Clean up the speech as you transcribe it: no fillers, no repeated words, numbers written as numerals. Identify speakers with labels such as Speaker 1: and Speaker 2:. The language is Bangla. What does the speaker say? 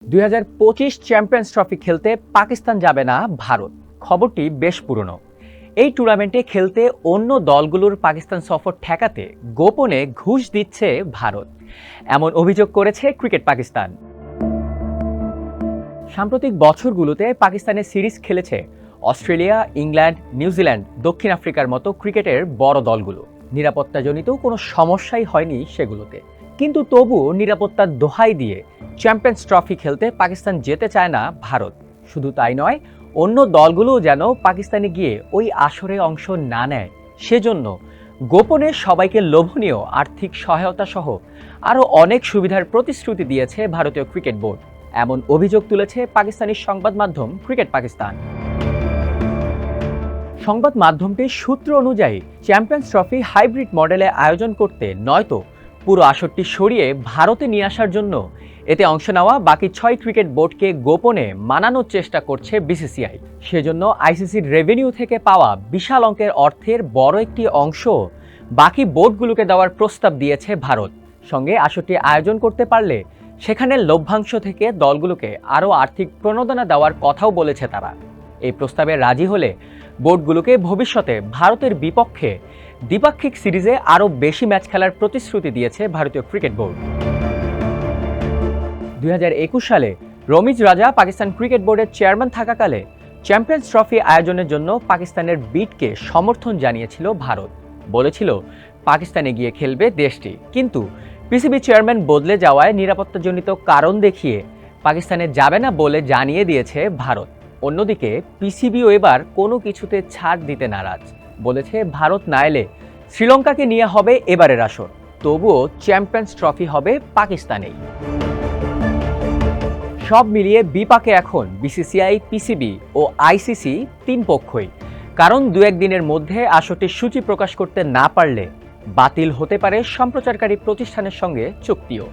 Speaker 1: 2025 চ্যাম্পিয়ন্স ট্রফি খেলতে পাকিস্তান যাবে না ভারত। খবরটি বেশ পুরনো। এই টুর্নামেন্টে খেলতে অন্য দলগুলোর পাকিস্তান সফর ঠেকাতে গোপনে ঘুষ দিচ্ছে ভারত, এমন অভিযোগ করেছে ক্রিকেট পাকিস্তান। সাম্প্রতিক বছরগুলোতে পাকিস্তানের সিরিজ খেলেছে অস্ট্রেলিয়া, ইংল্যান্ড, নিউজিল্যান্ড, দক্ষিণ আফ্রিকার মতো ক্রিকেটের বড় দলগুলো। নিরাপত্তাজনিত কোনো সমস্যাই হয়নি সেগুলোতে, কিন্তু তবুও নিরাপত্তার দোহাই দিয়ে চ্যাম্পিয়ন্স ট্রফি খেলতে পাকিস্তান যেতে চায় না ভারত। শুধু তাই নয়, অন্য দলগুলোও যেন পাকিস্তানে গিয়ে ওই আসরে অংশ না নেয়, সেজন্য গোপনে সবাইকে লোভনীয় আর্থিক সহায়তা সহ আরও অনেক সুবিধার প্রতিশ্রুতি দিয়েছে ভারতীয় ক্রিকেট বোর্ড, এমন অভিযোগ তুলেছে পাকিস্তানি সংবাদ মাধ্যম ক্রিকেট পাকিস্তান। সংবাদ মাধ্যমটির সূত্র অনুযায়ী চ্যাম্পিয়ন্স ট্রফি হাইব্রিড মডেলে আয়োজন করতে নয়তো পুরো আসরটি সরিয়ে ভারতে নিয়ে আসার জন্য এতে অংশ নেওয়া বাকি 6 ক্রিকেট বোর্ডকে গোপনে মানানোর চেষ্টা করছে বিসিসিআই। সেজন্য আইসিসির রেভিনিউ থেকে পাওয়া বিশাল অঙ্কের অর্থের বড় একটি অংশ বাকি বোর্ডগুলোকে দেওয়ার প্রস্তাব দিয়েছে ভারত। সঙ্গে আসরটি আয়োজন করতে পারলে সেখানে লভ্যাংশ থেকে দলগুলোকে আরও আর্থিক প্রণোদনা দেওয়ার কথাও বলেছে তারা। এই প্রস্তাবে রাজি হলে বোর্ডগুলোকে ভবিষ্যতে ভারতের বিপক্ষে দ্বিপাক্ষিক সিরিজে আরও বেশি ম্যাচ খেলার প্রতিশ্রুতি দিয়েছে ভারতীয় ক্রিকেট বোর্ড। 2021 সালে রমিজ রাজা পাকিস্তান ক্রিকেট বোর্ডের চেয়ারম্যান থাকাকালে চ্যাম্পিয়ন্স ট্রফি আয়োজনের জন্য পাকিস্তানের বিডকে সমর্থন জানিয়েছিল ভারত। বলেছিল পাকিস্তানে গিয়ে খেলবে দেশটি, কিন্তু পিসিবি চেয়ারম্যান বদলে যাওয়ায় নিরাপত্তাজনিত কারণ দেখিয়ে পাকিস্তানে যাবে না বলে জানিয়ে দিয়েছে ভারত। অন্যদিকে পিসিবিও এবার কোনো কিছুতে ছাড় দিতে নারাজ। বলেছে ভারত না এলে শ্রীলঙ্কাকে নিয়ে হবে এবারের আসর, তবুও চ্যাম্পিয়ন্স ট্রফি হবে পাকিস্তানেই। সব মিলিয়ে বিপাকে এখন বিসিসিআই, পিসিবি ও আইসিসি তিন পক্ষই। কারণ 2-1 দিনের মধ্যে আসরটির সূচি প্রকাশ করতে না পারলে বাতিল হতে পারে সম্প্রচারকারী প্রতিষ্ঠানের সঙ্গে চুক্তিও।